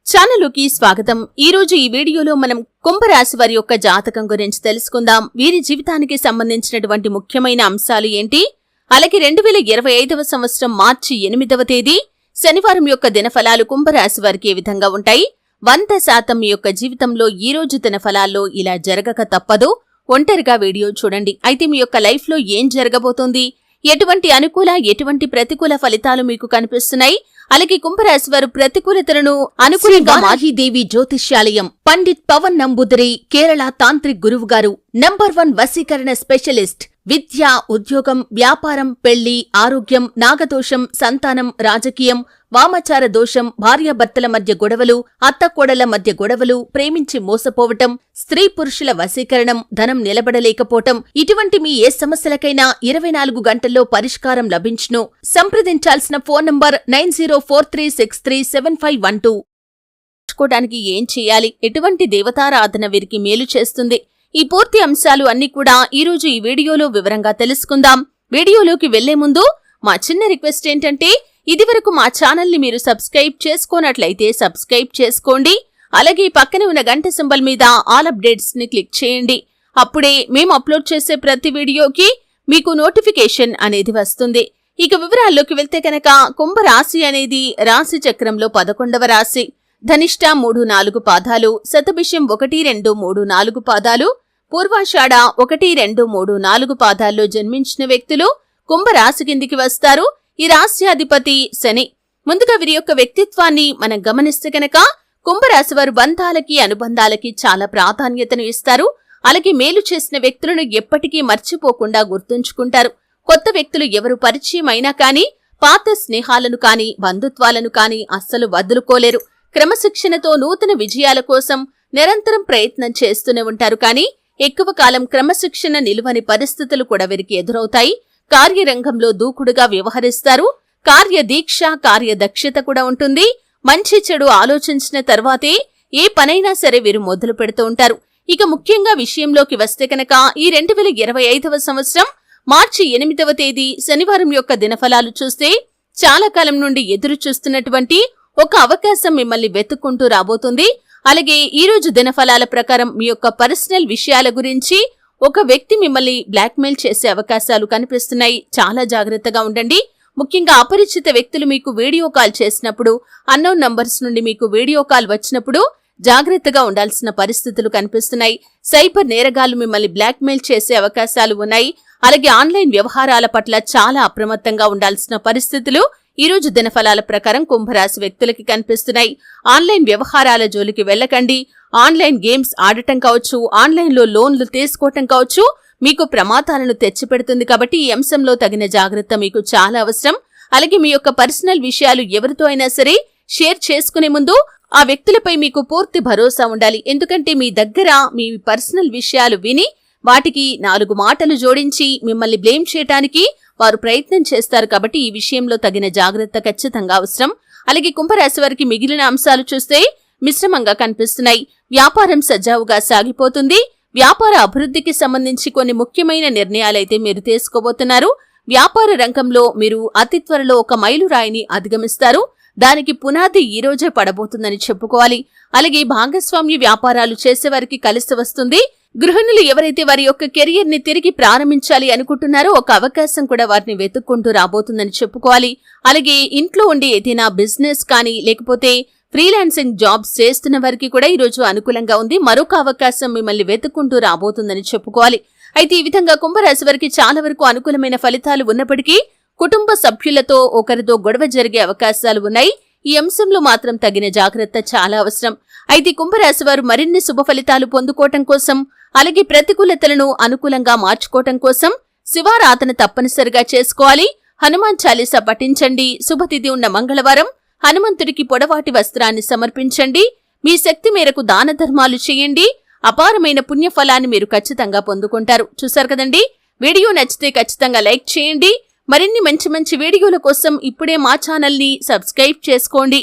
ఛానలుకి స్వాగతం। ఈ రోజు ఈ వీడియోలో మనం కుంభరాశి వారి యొక్క జాతకం గురించి తెలుసుకుందాం। వీరి జీవితానికి సంబంధించినటువంటి ముఖ్యమైన అంశాలు ఏంటి, అలాగే 2025వ సంవత్సరం మార్చి 8వ తేదీ శనివారం యొక్క దినఫలాలు కుంభరాశి వారికి ఏ విధంగా ఉంటాయి, 100% మీ యొక్క జీవితంలో ఈ రోజు దినఫలాల్లో ఇలా జరగక తప్పదు। ఒంటరిగా వీడియో చూడండి। అయితే మీ యొక్క లైఫ్ లో ఏం జరగబోతోంది, ఎటువంటి అనుకూల ఎటువంటి ప్రతికూల ఫలితాలు మీకు కనిపిస్తున్నాయి, అలాగే కుంభరాశి వారు ప్రతికూలతలను అనుకూలంగా మాహీదేవి జ్యోతిష్యాలయం పండిత్ పవన్ నంబూదరి కేరళ తాంత్రిక్ గురువు గారు నంబర్ 1 వశీకరణ స్పెషలిస్ట్। విద్య, ఉద్యోగం, వ్యాపారం, పెళ్లి, ఆరోగ్యం, నాగదోషం, సంతానం, రాజకీయం, వామాచార దోషం, భార్యాభర్తల మధ్య గొడవలు, అత్తకోడల మధ్య గొడవలు, ప్రేమించి మోసపోవటం, స్త్రీ పురుషుల వశీకరణం, ధనం నిలబడలేకపోవటం, ఇటువంటి మీ ఏ సమస్యలకైనా 24 గంటల్లో పరిష్కారం లభించును। సంప్రదించాల్సిన ఫోన్ నంబర్ 9043637512। తెలుసుకోవడానికి ఏం చేయాలి, ఎటువంటి దేవతారాధన వీరికి మేలు చేస్తుంది, ఈ పూర్తి అంశాలు అన్ని కూడా ఈ రోజు ఈ వీడియోలో వివరంగా తెలుసుకుందాం। వీడియోలోకి వెళ్లే ముందు మా చిన్న రిక్వెస్ట్ ఏంటంటే, ఇదివరకు మా ఛానల్ ని మీరు సబ్స్క్రైబ్ చేసుకోనట్లయితే సబ్స్క్రైబ్ చేసుకోండి, అలాగే పక్కనే ఉన్న గంట సింబల్ మీద ఆల్ అప్డేట్స్ ని క్లిక్ చేయండి। అప్పుడే మేము అప్లోడ్ చేసే ప్రతి వీడియోకి మీకు నోటిఫికేషన్ అనేది వస్తుంది। ఇక వివరాల్లోకి వెళ్తే కనుక, కుంభరాశి అనేది రాశి చక్రంలో 11వ రాశి। ధనిష్ట 3-4 పాదాలు, శతభిషం 1-2-3-4 పాదాలు, పూర్వాషాఢ 1-2-3-4 పాదాల్లో జన్మించిన వ్యక్తులు కుంభరాశి కిందికి వస్తారు। ఈ రాశ్యాధిపతి శని। ముందుగా వీరి యొక్క వ్యక్తిత్వాన్ని మనం గమనిస్తే కనుక, కుంభరాశి వారు బంధాలకి అనుబంధాలకి చాలా ప్రాధాన్యతను ఇస్తారు, అలాగే మేలు చేసిన వ్యక్తులను ఎప్పటికీ మర్చిపోకుండా గుర్తుంచుకుంటారు। కొత్త వ్యక్తులు ఎవరు పరిచయం అయినా కానీ పాత స్నేహాలను కానీ బంధుత్వాలను కానీ అస్సలు వదులుకోలేరు। క్రమశిక్షణతో నూతన విజయాల కోసం నిరంతరం ప్రయత్నం చేస్తూనే ఉంటారు, కానీ ఎక్కువ కాలం క్రమశిక్షణ నిలువని పరిస్థితులు కూడా వీరికి ఎదురవుతాయి। కార్యరంగంలో దూకుడుగా వ్యవహరిస్తారు, కార్యదీక్ష కార్యదక్షత కూడా ఉంటుంది। మంచి చెడు ఆలోచించిన తర్వాతే ఏ పనైనా సరే వీరు మొదలు పెడుతూ ఉంటారు। ఇక ముఖ్యంగా విషయంలోకి వస్తే కనుక, ఈ 2025వ సంవత్సరం మార్చి 8వ తేదీ శనివారం యొక్క దినఫలాలు చూస్తే, చాలా కాలం నుండి ఎదురు చూస్తున్నటువంటి ఒక అవకాశం మిమ్మల్ని వెతుక్కుంటూ రాబోతుంది। అలాగే ఈ రోజు దినఫలాల ప్రకారం మీ యొక్క పర్సనల్ విషయాల గురించి ఒక వ్యక్తి మిమ్మల్ని బ్లాక్మెయిల్ చేసే అవకాశాలు కనిపిస్తున్నాయి, చాలా జాగ్రత్తగా ఉండండి। ముఖ్యంగా అపరిచిత వ్యక్తులు మీకు వీడియో కాల్ చేసినప్పుడు, అన్నోన్ నంబర్స్ నుండి మీకు వీడియో కాల్ వచ్చినప్పుడు జాగ్రత్తగా ఉండాల్సిన పరిస్థితులు కనిపిస్తున్నాయి। సైబర్ నేరగాళ్లు మిమ్మల్ని బ్లాక్మెయిల్ చేసే అవకాశాలు ఉన్నాయి, అలాగే ఆన్లైన్ వ్యవహారాల పట్ల చాలా అప్రమత్తంగా ఉండాల్సిన పరిస్థితులు ఈ రోజు దినఫలాల ప్రకారం కుంభరాశి వ్యక్తులకి కనిపిస్తున్నాయి। ఆన్లైన్ వ్యవహారాల జోలికి వెళ్లకండి। ఆన్లైన్ గేమ్స్ ఆడటం కావచ్చు, ఆన్లైన్లో లోన్లు తీసుకోవటం కావచ్చు, మీకు ప్రమాదాలను తెచ్చిపెడుతుంది, కాబట్టి ఈ అంశంలో తగిన జాగ్రత్త మీకు చాలా అవసరం। అలాగే మీ యొక్క పర్సనల్ విషయాలు ఎవరితో అయినా సరే షేర్ చేసుకునే ముందు ఆ వ్యక్తులపై మీకు పూర్తి భరోసా ఉండాలి, ఎందుకంటే మీ దగ్గర మీ పర్సనల్ విషయాలు విని వాటికి 4 మాటలు జోడించి మిమ్మల్ని బ్లేమ్ చేయడానికి వారు ప్రయత్నం చేస్తారు, కాబట్టి ఈ విషయంలో తగిన జాగ్రత్త ఖచ్చితంగా అవసరం। అలాగే కుంభరాశి వారికి మిగిలిన అంశాలు చూస్తే మిశ్రమంగా కనిపిస్తున్నాయి। వ్యాపారం సజావుగా సాగిపోతుంది, వ్యాపార అభివృద్ధికి సంబంధించి కొన్ని ముఖ్యమైన నిర్ణయాలైతే మీరు తీసుకోబోతున్నారు। వ్యాపార రంగంలో మీరు అతి త్వరలో ఒక మైలురాయిని అధిగమిస్తారు, దానికి పునాది ఈ రోజే పడబోతుందని చెప్పుకోవాలి। అలాగే భాగస్వామ్య వ్యాపారాలు చేసేవారికి కలిసి వస్తుంది। గృహిణులు ఎవరైతే వారి యొక్క కెరియర్ ని తిరిగి ప్రారంభించాలి అనుకుంటున్నారో ఒక అవకాశం కూడా వారిని వెతుక్కుంటూ రాబోతుందని చెప్పుకోవాలి। అలాగే ఇంట్లో ఉండి ఏదైనా బిజినెస్ కానీ లేకపోతే ఫ్రీలాన్సింగ్ జాబ్స్ చేస్తున్న వారికి కూడా ఈ రోజు అనుకూలంగా ఉంది, మరొక అవకాశం మిమ్మల్ని వెతుక్కుంటూ రాబోతుందని చెప్పుకోవాలి। అయితే ఈ విధంగా కుంభరాశి వారికి చాలా వరకు అనుకూలమైన ఫలితాలు ఉన్నప్పటికీ కుటుంబ సభ్యులతో ఒకరితో గొడవ జరిగే అవకాశాలు ఉన్నాయి, ఈ అంశంలో మాత్రం తగిన జాగ్రత్త చాలా అవసరం। అయితే కుంభరాశి వారు మరిన్ని శుభ ఫలితాలు పొందుకోవటం కోసం, అలాగే ప్రతికూలతలను అనుకూలంగా మార్చుకోవటం కోసం శివారాధన తప్పనిసరిగా చేసుకోవాలి। హనుమాన్ చాలీసా పఠించండి। శుభతిథి ఉన్న మంగళవారం హనుమంతుడికి పొడవాటి వస్త్రాన్ని సమర్పించండి। మీ శక్తి మేరకు దాన ధర్మాలు చేయండి, అపారమైన పుణ్యఫలాన్ని మీరు ఖచ్చితంగా పొందుకుంటారు। చూశారు కదండి, వీడియో నచ్చితే ఖచ్చితంగా లైక్ చేయండి। మరిన్ని మంచి వీడియోల కోసం ఇప్పుడే మా ఛానల్ ని సబ్స్క్రైబ్ చేసుకోండి।